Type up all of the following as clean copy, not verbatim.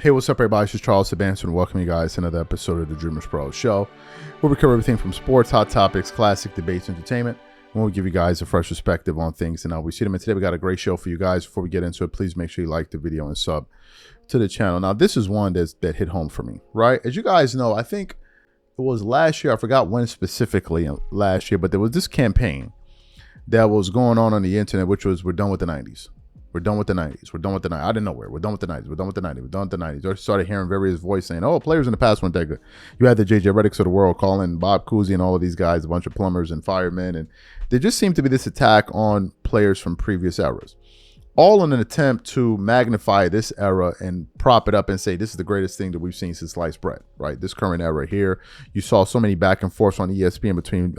Hey, what's up, everybody? This is Charles Sebastian, and welcome you guys to another episode of the Dreamers Pro Show, where we cover everything from sports, hot topics, classic debates, entertainment, and we'll give you guys a fresh perspective on things and how we see them. And today we got a great show for you guys. Before we get into it, please make sure you like the video and sub to the channel. Now, this is one that hit home for me, right? As you guys know, I think it was last year. I forgot when specifically last year, but there was this campaign that was going on the internet, which was, we're done with the 90s. We're done with the 90s. We're done with the 90s. I didn't know where. We're done with the 90s. We're done with the 90s. We're done with the 90s. I started hearing various voices saying, oh, players in the past weren't that good. You had the J.J. Reddicks of the world calling Bob Cousy and all of these guys, a bunch of plumbers and firemen. And there just seemed to be this attack on players from previous eras, all in an attempt to magnify this era and prop it up and say, this is the greatest thing that we've seen since sliced bread, right? This current era here. You saw so many back and forths on ESPN between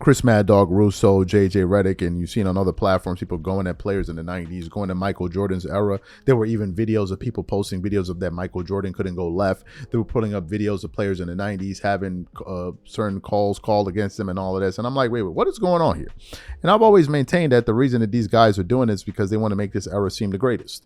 Chris Mad Dog Russo, J.J. Redick, and you've seen on other platforms people going at players in the 90s, going to Michael Jordan's era. There were even videos of people posting videos of that Michael Jordan couldn't go left. They were putting up videos of players in the 90s having certain calls called against them and all of this. And I'm like, wait, what is going on here? And I've always maintained that the reason that these guys are doing this is because they want to make this era seem the greatest.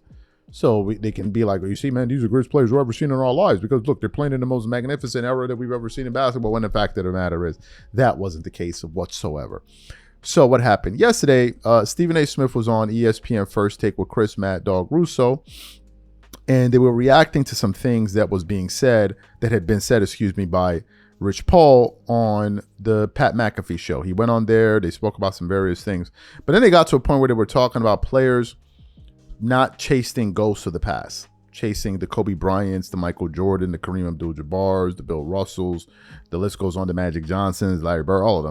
So they can be like, well, you see, man, these are the greatest players we've ever seen in our lives because, look, they're playing in the most magnificent era that we've ever seen in basketball, when the fact of the matter is that wasn't the case whatsoever. So what happened? Yesterday, Stephen A. Smith was on ESPN First Take with Chris Mad Dog Russo, and they were reacting to some things that was being said, that had been said, by Rich Paul on the Pat McAfee show. He went on there, they spoke about some various things, but then they got to a point where they were talking about players not chasing ghosts of the past, chasing the Kobe Bryants, the Michael Jordan, the Kareem Abdul-Jabbars, the Bill Russells, the list goes on, the Magic Johnsons, Larry Bird, all of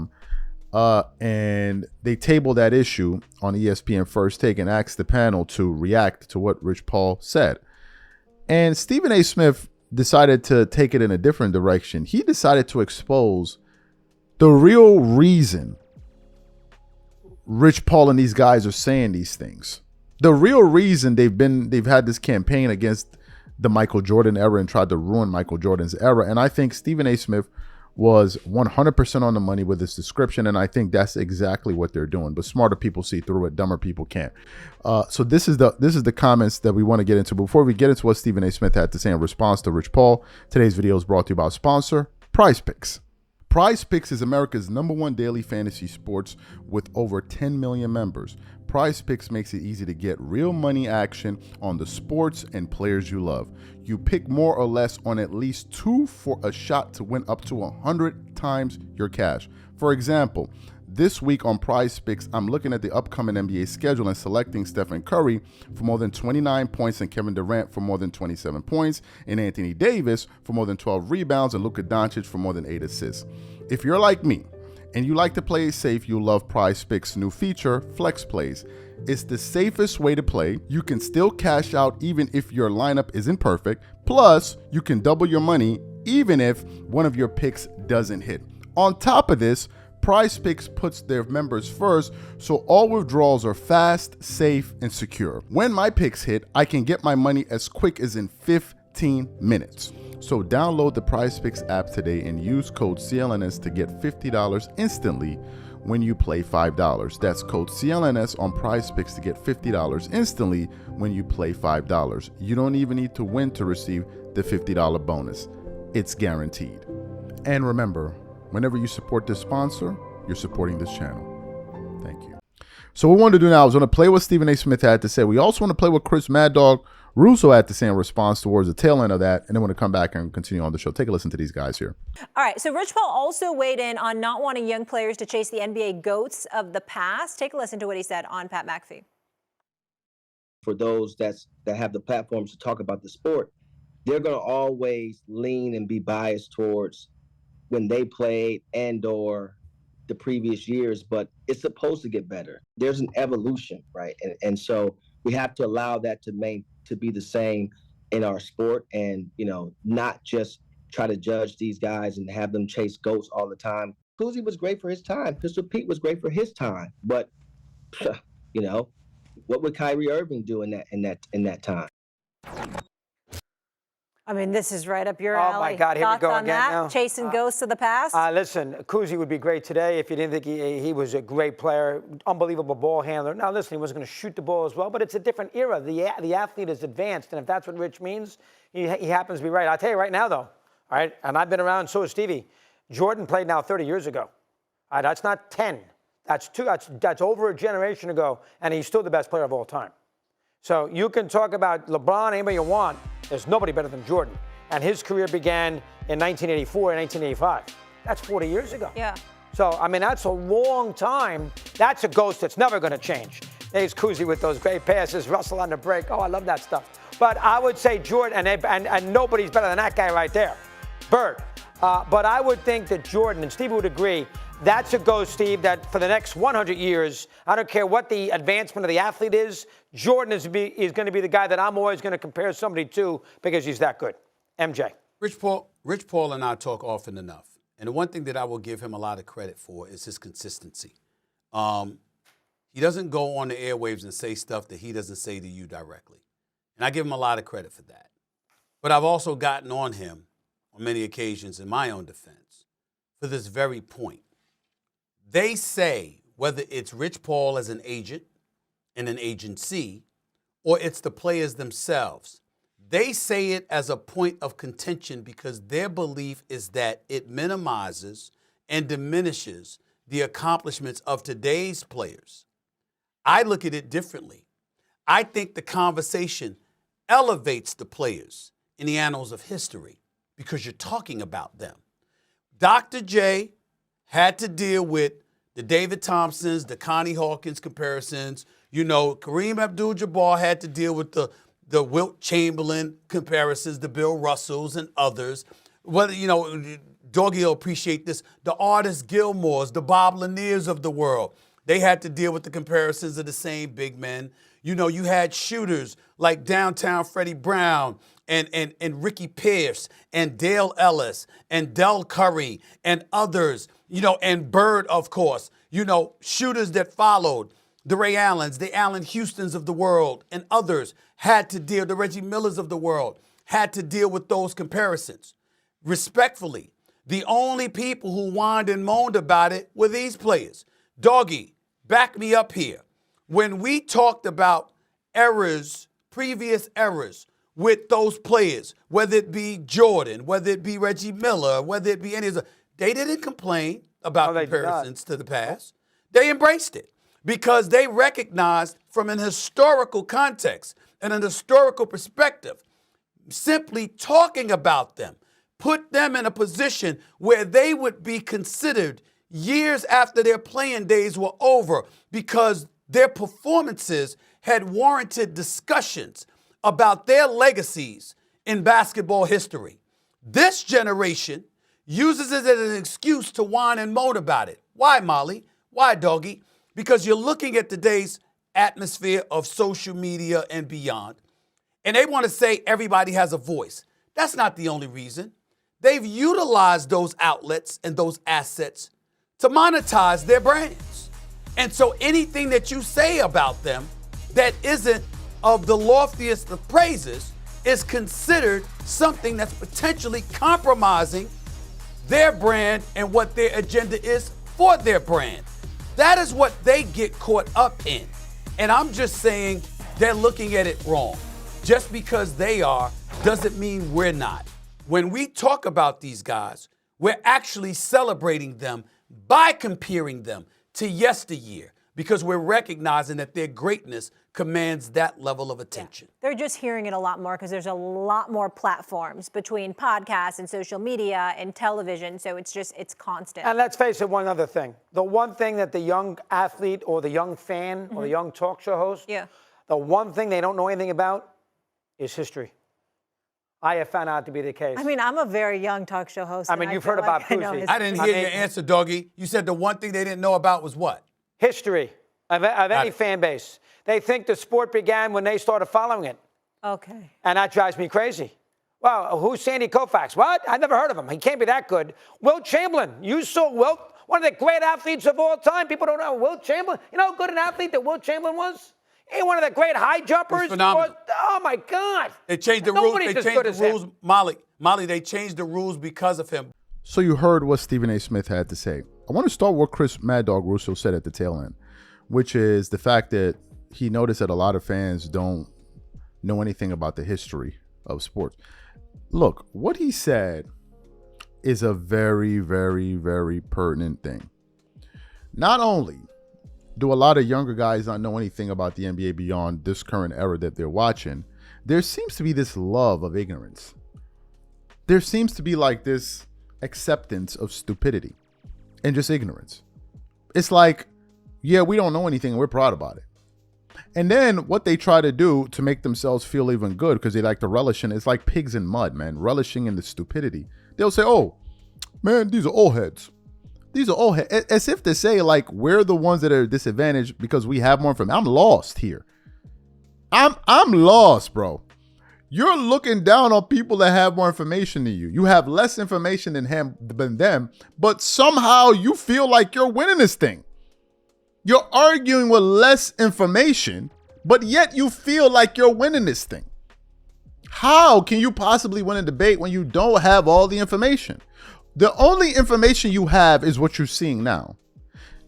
them. And they tabled that issue on ESPN First Take and asked the panel to react to what Rich Paul said. And Stephen A. Smith decided to take it in a different direction. He decided to expose the real reason Rich Paul and these guys are saying these things. The real reason they've had this campaign against the Michael Jordan era and tried to ruin Michael Jordan's era. And I think Stephen A. Smith was 100% on the money with this description. And I think that's exactly what they're doing. But smarter people see through it. Dumber people can't. So this is the comments that we want to get into. Before we get into what Stephen A. Smith had to say in response to Rich Paul, today's video is brought to you by our sponsor, PrizePicks. PrizePicks is America's #1 daily fantasy sports with over 10 million members. PrizePicks makes it easy to get real money action on the sports and players you love. You pick more or less on at least 2 for a shot to win up to 100 times your cash. For example, this week on PrizePicks, I'm looking at the upcoming NBA schedule and selecting Stephen Curry for more than 29 points and Kevin Durant for more than 27 points and Anthony Davis for more than 12 rebounds and Luka Doncic for more than 8 assists. If you're like me and you like to play it safe, you'll love PrizePicks' new feature, Flex Plays. It's the safest way to play. You can still cash out even if your lineup isn't perfect. Plus, you can double your money even if one of your picks doesn't hit. On top of this, PrizePicks puts their members first, so all withdrawals are fast, safe, and secure. When my picks hit, I can get my money as quick as in 15 minutes. So download the PrizePicks app today and use code CLNS to get $50 instantly when you play $5. That's code CLNS on PrizePicks to get $50 instantly when you play $5. You don't even need to win to receive the $50 bonus. It's guaranteed. And remember, whenever you support this sponsor, you're supporting this channel. Thank you. So what we want to do now is we're going to play what Stephen A. Smith had to say. We also want to play what Chris Mad Dog Russo had to say in response towards the tail end of that, and then we're going to come back and continue on the show. Take a listen to these guys here. All right, so Rich Paul also weighed in on not wanting young players to chase the NBA GOATs of the past. Take a listen to what he said on Pat McAfee. For those that have the platforms to talk about the sport, they're going to always lean and be biased towards when they played and or the previous years, but it's supposed to get better. There's an evolution, right? And so we have to allow that to be the same in our sport, and not just try to judge these guys and have them chase goats all the time. Cousy was great for his time. Pistol Pete was great for his time, but what would Kyrie Irving do in that time? I mean, this is right up your Oh, alley. my God, here we Thoughts go on again that? now. Chasing ghosts of the past? Listen, Kuzi would be great today if you didn't think he was a great player, unbelievable ball handler. Now, listen, he wasn't going to shoot the ball as well, but it's a different era. The athlete is advanced, and if that's what Rich means, he happens to be right. I'll tell you right now, though, all right, and I've been around, so has Stevie. Jordan played now 30 years ago. All right, that's not 10. That's over a generation ago, and he's still the best player of all time. So you can talk about LeBron, anybody you want. There's nobody better than Jordan. And his career began in 1984 and 1985. That's 40 years ago. Yeah. So, I mean, that's a long time. That's a ghost that's never going to change. There's Kuzi with those great passes, Russell on the break. Oh, I love that stuff. But I would say Jordan, and nobody's better than that guy right there, Bird. But I would think that Jordan, and Steve would agree, that's a ghost, Steve, that for the next 100 years, I don't care what the advancement of the athlete is, Jordan is going to be the guy that I'm always going to compare somebody to because he's that good. MJ. Rich Paul and I talk often enough. And the one thing that I will give him a lot of credit for is his consistency. He doesn't go on the airwaves and say stuff that he doesn't say to you directly. And I give him a lot of credit for that. But I've also gotten on him on many occasions in my own defense for this very point. They say, whether it's Rich Paul as an agent in an agency or it's the players themselves, they say it as a point of contention because their belief is that it minimizes and diminishes the accomplishments of today's players. I look at it differently. I think the conversation elevates the players in the annals of history because you're talking about them. Dr. J had to deal with the David Thompsons, the Connie Hawkins comparisons. You know, Kareem Abdul-Jabbar had to deal with the Wilt Chamberlain comparisons, the Bill Russells and others. Whether, you know, Doggy will appreciate this, the Artis Gilmores, the Bob Laniers of the world. They had to deal with the comparisons of the same big men. You know, you had shooters like downtown Freddie Brown and Ricky Pierce and Dale Ellis and Del Curry and others, you know, and Bird, of course. You know, shooters that followed, the Ray Allens, the Allen Houstons of the world and others had to deal, the Reggie Millers of the world, had to deal with those comparisons. Respectfully, the only people who whined and moaned about it were these players. Doggy, back me up here. When we talked about errors, previous errors with those players, whether it be Jordan, whether it be Reggie Miller, whether it be any of them, they didn't complain about comparisons to the past. They embraced it because they recognized from an historical context and an historical perspective, simply talking about them put them in a position where they would be considered years after their playing days were over because their performances had warranted discussions about their legacies in basketball history. This generation uses it as an excuse to whine and moan about it. Why, Molly? Why, Doggy? Because you're looking at today's atmosphere of social media and beyond, and they want to say everybody has a voice. That's not the only reason. They've utilized those outlets and those assets to monetize their brands. And so anything that you say about them that isn't of the loftiest of praises is considered something that's potentially compromising their brand and what their agenda is for their brand. That is what they get caught up in. And I'm just saying they're looking at it wrong. Just because they are doesn't mean we're not. When we talk about these guys, we're actually celebrating them by comparing them to yesteryear because we're recognizing that their greatness commands that level of attention. Yeah. They're just hearing it a lot more because there's a lot more platforms between podcasts and social media and television. So it's constant. And let's face it, one other thing. The one thing that the young athlete or the young fan or the young talk show host, the one thing they don't know anything about is history. I have found out to be the case. I mean, I'm a very young talk show host. I mean, you've heard about Kuzi. I didn't hear your answer, Doggy. You said the one thing they didn't know about was what? History of any fan base. They think the sport began when they started following it. Okay. And that drives me crazy. Well, who's Sandy Koufax? What? I never heard of him. He can't be that good. Wilt Chamberlain. You saw Wilt, one of the great athletes of all time. People don't know Wilt Chamberlain. You know how good an athlete that Wilt Chamberlain was? He one of the great high jumpers. Phenomenal. Oh my God! They changed the rules. Nobody's They as changed good the as him. rules. Molly, they changed the rules because of him. So you heard what Stephen A. Smith had to say. I want to start what Chris Mad Dog Russo said at the tail end, which is the fact that he noticed that a lot of fans don't know anything about the history of sports. Look, what he said is a very, very, very pertinent thing. Not only do a lot of younger guys not know anything about the NBA beyond this current era that they're watching, there seems to be this love of ignorance. There seems to be like this acceptance of stupidity and just ignorance. It's like, yeah, we don't know anything and we're proud about it. And then what they try to do to make themselves feel even good, because they like to relish in it, it's like pigs in mud, man, relishing in the stupidity. They'll say, oh, man, these are old heads. These are old heads. As if to say, like, we're the ones that are disadvantaged because we have more information. I'm lost here. I'm lost, bro. You're looking down on people that have more information than you. You have less information than them, but somehow you feel like you're winning this thing. You're arguing with less information, but yet you feel like you're winning this thing. How can you possibly win a debate when you don't have all the information? The only information you have is what you're seeing now.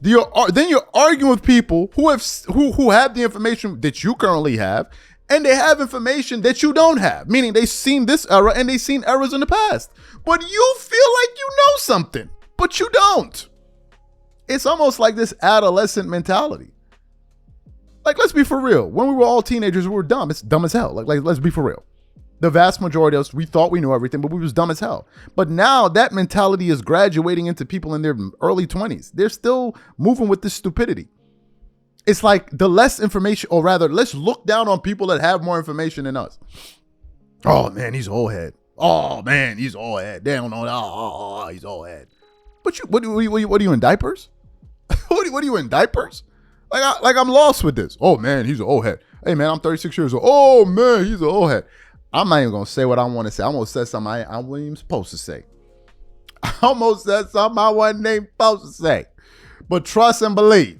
Then you're arguing with people who have the information that you currently have, and they have information that you don't have, meaning they've seen this era and they've seen eras in the past. But you feel like you know something, but you don't. It's almost like this adolescent mentality. Like, let's be for real. When we were all teenagers, we were dumb. It's dumb as hell. Like let's be for real. The vast majority of us, we thought we knew everything, but we was dumb as hell. But now that mentality is graduating into people in their early 20s. They're still moving with this stupidity. It's like the less information, or rather, let's look down on people that have more information than us. Oh, man, he's old head. Oh, man, he's old head. They don't know. Oh, he's old head. But what are you in diapers? What are you in diapers? Like I'm lost with this. Oh, man, he's an old head. Hey, man, I'm 36 years old. Oh, man, he's an old head. I'm not even going to say what I want to say. I'm going to say something I wasn't even supposed to say. I almost said something I wasn't even supposed to say. But trust and believe.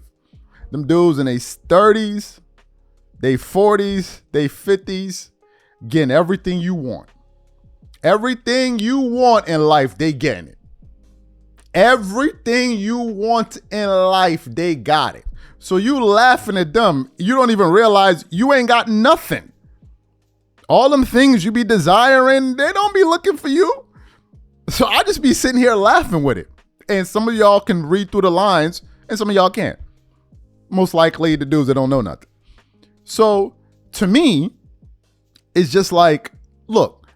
Them dudes in their 30s, their 40s, their 50s, getting everything you want. Everything you want in life, they getting it. Everything you want in life, they got it. So you laughing at them, you don't even realize you ain't got nothing. All them things you be desiring, they don't be looking for you. So I just be sitting here laughing with it. And some of y'all can read through the lines and some of y'all can't. Most likely the dudes that don't know nothing. So to me, it's just like, look,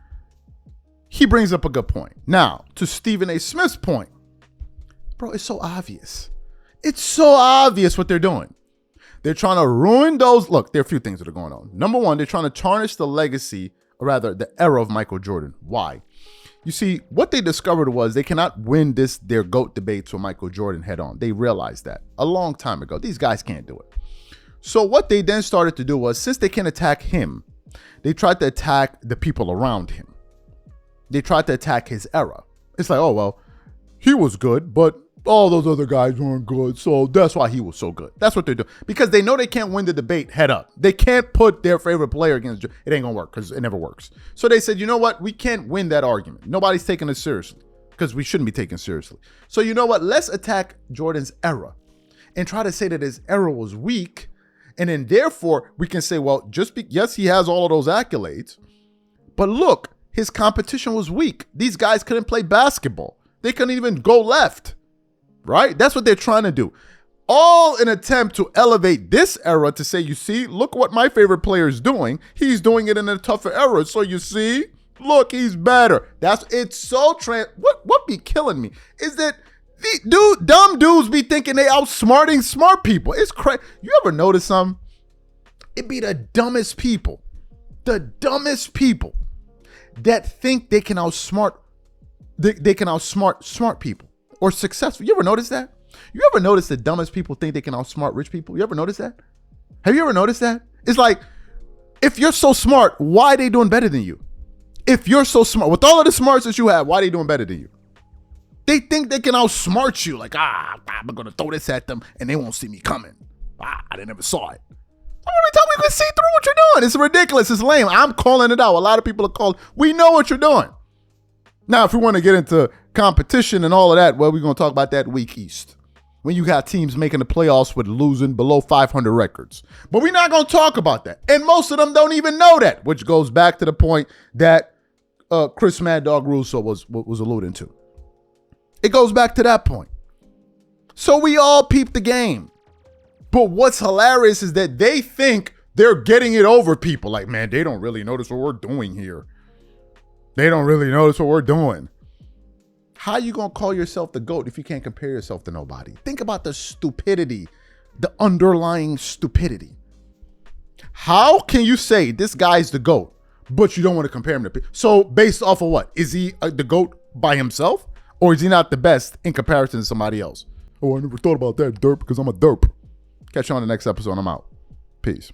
he brings up a good point. Now, to Stephen A. Smith's point, bro, it's so obvious. It's so obvious what they're doing. They're trying to ruin those. Look, there are a few things that are going on. Number one, they're trying to tarnish the legacy, or rather the era of Michael Jordan. Why? You see, what they discovered was they cannot win their GOAT debates with Michael Jordan head on. They realized that a long time ago. These guys can't do it. So what they then started to do was, since they can attack him, they tried to attack the people around him. They tried to attack his era. It's like, oh, well, he was good, but all those other guys weren't good, so that's why he was so good. That's what they're doing. Because they know they can't win the debate head up. They can't put their favorite player against, it ain't gonna work, because it never works. So they said, you know what? We can't win that argument. Nobody's taking it seriously, because we shouldn't be taken seriously. So you know what? Let's attack Jordan's era and try to say that his era was weak, and then therefore we can say, well, yes, he has all of those accolades, but look, his competition was weak. These guys couldn't play basketball. They couldn't even go left. Right? That's what they're trying to do. All in an attempt to elevate this era to say, you see, look what my favorite player is doing. He's doing it in a tougher era. So you see, look, he's better. It's so what be killing me is that dumb dudes be thinking they outsmarting smart people. It's crazy. You ever notice something? It be the dumbest people that think they can outsmart smart people. Or successful. You ever notice that? You ever notice the dumbest people think they can outsmart rich people? You ever notice that? Have you ever noticed that? It's like, if you're so smart, why are they doing better than you? If you're so smart, with all of the smarts that you have, why are they doing better than you? They think they can outsmart you. Like, I'm going to throw this at them and they won't see me coming. They never saw it. Every time we can see through what you're doing. It's ridiculous. It's lame. I'm calling it out. A lot of people are calling. We know what you're doing. Now, if we want to get into competition and all of that, well, we're going to talk about that week East. When you got teams making the playoffs with losing below 500 records. But we're not going to talk about that. And most of them don't even know that, which goes back to the point that Chris Mad Dog Russo was alluding to. It goes back to that point. So we all peep the game. But what's hilarious is that they think they're getting it over people. Like, man, they don't really notice what we're doing here. They don't really notice what we're doing. How you going to call yourself the GOAT if you can't compare yourself to nobody? Think about the stupidity, the underlying stupidity. How can you say this guy's the GOAT, but you don't want to compare him to people? So based off of what? Is he the GOAT by himself? Or is he not the best in comparison to somebody else? Oh, I never thought about that, derp, because I'm a derp. Catch you on the next episode. I'm out. Peace.